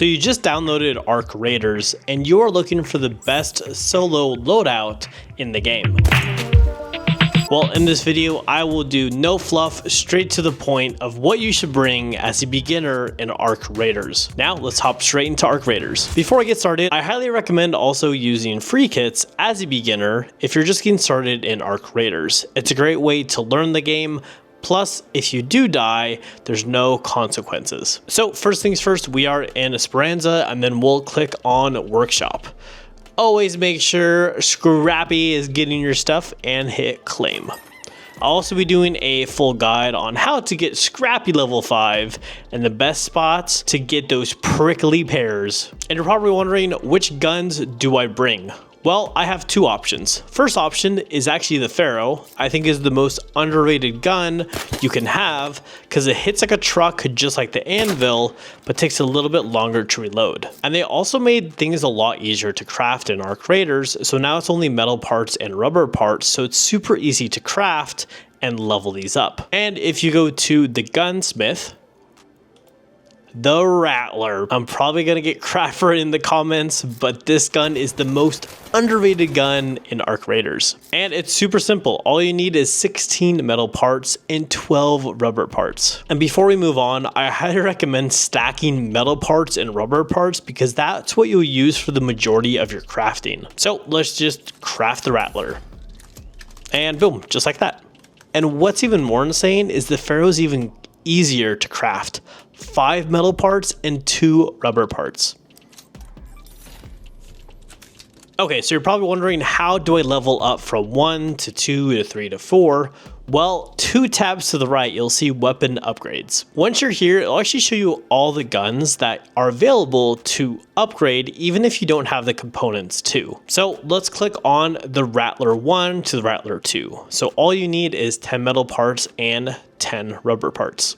So you just downloaded Arc Raiders and you're looking for the best solo loadout in the game. Well, in this video, I will do no fluff, straight to the point of what you should bring as a beginner in Arc Raiders. Now, let's hop straight into Arc Raiders. Before I get started, I highly recommend also using free kits as a beginner if you're just getting started in Arc Raiders. It's a great way to learn the game. Plus, if you do die, there's no consequences. So first things first, we are in Esperanza and then we'll click on Workshop. Always make sure Scrappy is getting your stuff and hit claim. I'll also be doing a full guide on how to get Scrappy level 5 and the best spots to get those prickly pears. And you're probably wondering, which guns do I bring? Well, I have two options. First option is actually the Pharaoh. I think is the most underrated gun you can have because it hits like a truck just like the anvil, but takes a little bit longer to reload. And they also made things a lot easier to craft in Arc Raiders, so now it's only metal parts and rubber parts, so it's super easy to craft and level these up. And if you go to the gunsmith, the Rattler. I'm probably gonna get crap for it in the comments, but this gun is the most underrated gun in Arc Raiders. And it's super simple. All you need is 16 metal parts and 12 rubber parts. And before we move on, I highly recommend stacking metal parts and rubber parts because that's what you'll use for the majority of your crafting. So let's just craft the Rattler. And boom, just like that. And what's even more insane is the Pharaoh's even easier to craft. 5 metal parts and 2 rubber parts. Okay, so you're probably wondering, how do I level up from 1 to 2 to 3 to 4? Well, 2 tabs to the right, you'll see weapon upgrades. Once you're here, it'll actually show you all the guns that are available to upgrade, even if you don't have the components to. So let's click on the Rattler 1 to the Rattler 2. So all you need is 10 metal parts and 10 rubber parts.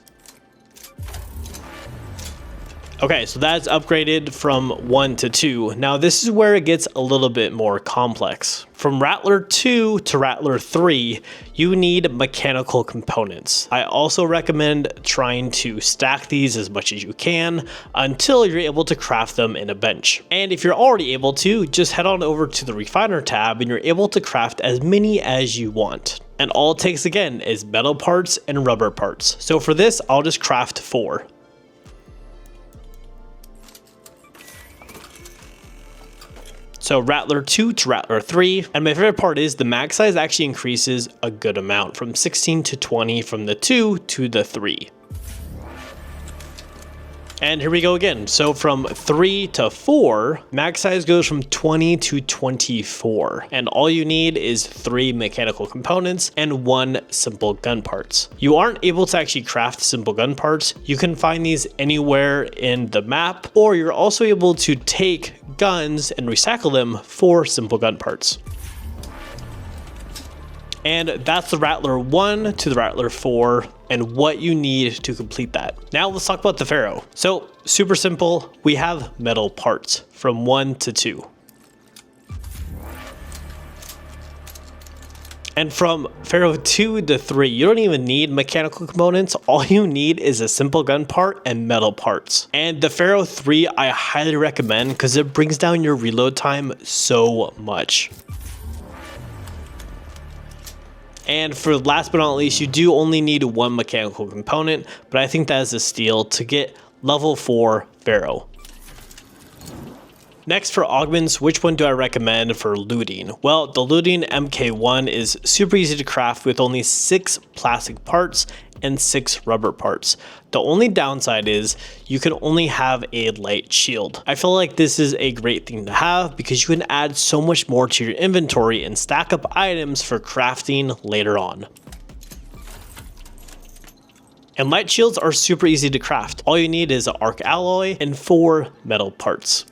Okay, so that's upgraded from 1 to 2. Now this is where it gets a little bit more complex. From Rattler 2 to Rattler 3, you need mechanical components. I also recommend trying to stack these as much as you can until you're able to craft them in a bench. And if you're already able to, just head on over to the Refiner tab and you're able to craft as many as you want. And all it takes again is metal parts and rubber parts. So for this, I'll just craft 4. So Rattler 2 to Rattler 3, and my favorite part is the mag size actually increases a good amount from 16 to 20 from the 2 to the 3. And here we go again. So from 3 to 4, mag size goes from 20 to 24. And all you need is 3 mechanical components and 1 simple gun parts. You aren't able to actually craft simple gun parts. You can find these anywhere in the map, or you're also able to take guns and recycle them for simple gun parts. And that's the Rattler 1 to the Rattler 4 and what you need to complete that. Now let's talk about the Pharaoh. So super simple, we have metal parts from 1 to 2. And from Pharaoh 2 to 3, you don't even need mechanical components. All you need is a simple gun part and metal parts. And the Pharaoh 3, I highly recommend because it brings down your reload time so much. And for last but not least, you do only need 1 mechanical component, but I think that is a steal to get level 4 Pharaoh. Next, for augments, which one do I recommend for looting? Well, the Looting MK1 is super easy to craft with only 6 plastic parts and 6 rubber parts. The only downside is you can only have a light shield. I feel like this is a great thing to have because you can add so much more to your inventory and stack up items for crafting later on. And light shields are super easy to craft. All you need is an arc alloy and 4 metal parts.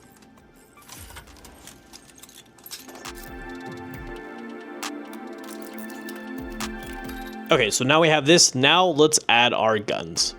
Okay, so now we have this. Now let's add our guns.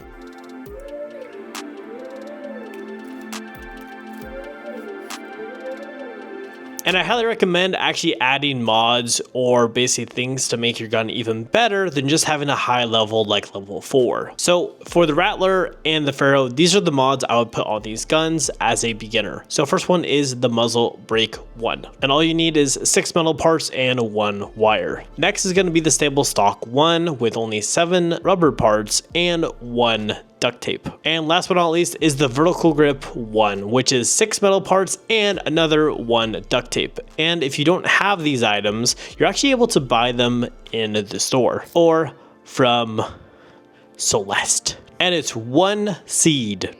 And I highly recommend actually adding mods or basically things to make your gun even better than just having a high level like level 4. So for the Rattler and the Pharaoh, these are the mods I would put on these guns as a beginner. So first one is the muzzle brake 1. And all you need is 6 metal parts and 1 wire. Next is going to be the stable stock 1 with only 7 rubber parts and 1 duct tape. And last but not least is the vertical grip 1, which is 6 metal parts and another 1 duct tape. And if you don't have these items, you're actually able to buy them in the store or from Celeste. And it's 1 seed,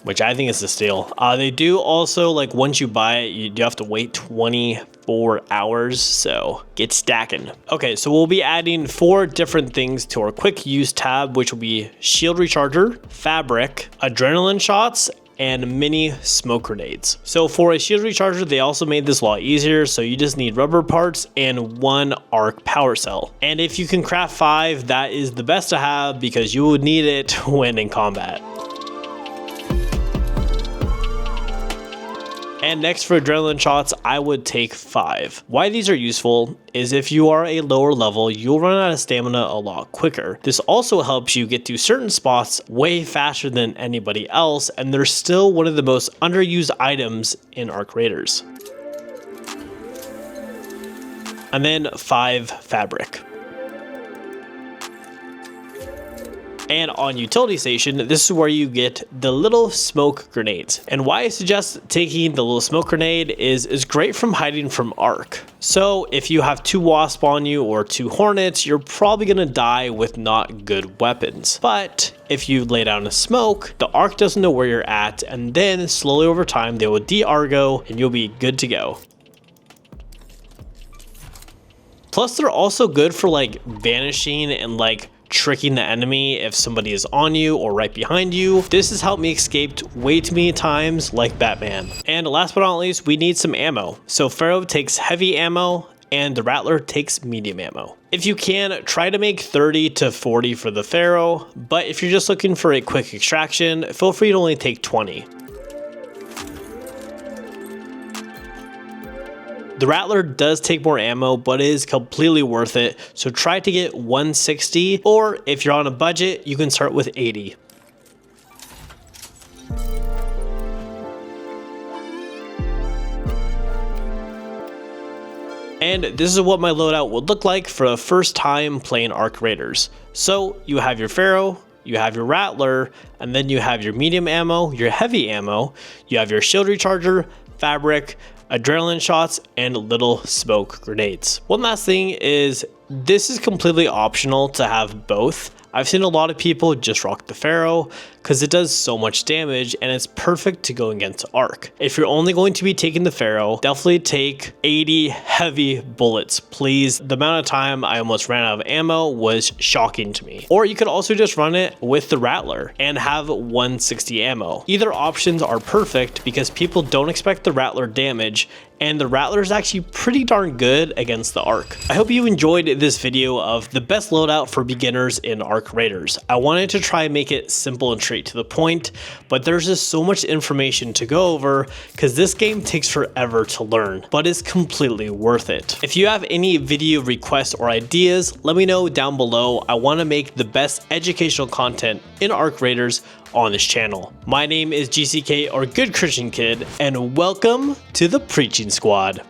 which I think is a steal. They do also, like, once you buy it, you do have to wait 24 hours, so get stacking. Okay, so we'll be adding 4 different things to our quick use tab, which will be shield recharger, fabric, adrenaline shots, and mini smoke grenades. So for a shield recharger, they also made this a lot easier. So you just need rubber parts and 1 arc power cell. And if you can craft 5, that is the best to have because you would need it when in combat. And next for adrenaline shots, I would take 5. Why these are useful is if you are a lower level, you'll run out of stamina a lot quicker. This also helps you get to certain spots way faster than anybody else, and they're still one of the most underused items in Arc Raiders. And then 5 fabric. And on utility station, this is where you get the little smoke grenades. And why I suggest taking the little smoke grenade is it's great from hiding from arc. So if you have 2 wasp on you or 2 hornets, you're probably gonna die with not good weapons. But if you lay down a smoke, the arc doesn't know where you're at, and then slowly over time, they will de-argo and you'll be good to go. Plus, they're also good for like vanishing and like tricking the enemy if somebody is on you or right behind you. This has helped me escape way too many times like Batman. And last but not least, we need some ammo. So Pharaoh takes heavy ammo and the Rattler takes medium ammo. If you can, try to make 30 to 40 for the Pharaoh, but if you're just looking for a quick extraction, feel free to only take 20. The Rattler does take more ammo, but it is completely worth it. So try to get 160, or if you're on a budget, you can start with 80. And this is what my loadout would look like for the first time playing Arc Raiders. So you have your Pharaoh, you have your Rattler, and then you have your medium ammo, your heavy ammo, you have your shield recharger, fabric, adrenaline shots, and little smoke grenades. One last thing is this is completely optional to have both. I've seen a lot of people just rock the Pharaoh because it does so much damage and it's perfect to go against arc. If you're only going to be taking the Pharaoh, definitely take 80 heavy bullets, please. The amount of time I almost ran out of ammo was shocking to me. Or you could also just run it with the Rattler and have 160 ammo. Either options are perfect because people don't expect the Rattler damage, and the Rattler is actually pretty darn good against the Arc. I hope you enjoyed this video of the best loadout for beginners in Arc Raiders. I wanted to try and make it simple and straight to the point, but there's just so much information to go over because this game takes forever to learn, but it's completely worth it. If you have any video requests or ideas, let me know down below. I want to make the best educational content in Arc Raiders on this channel. My name is GCK, or Good Christian Kid, and welcome to the Preaching Squad.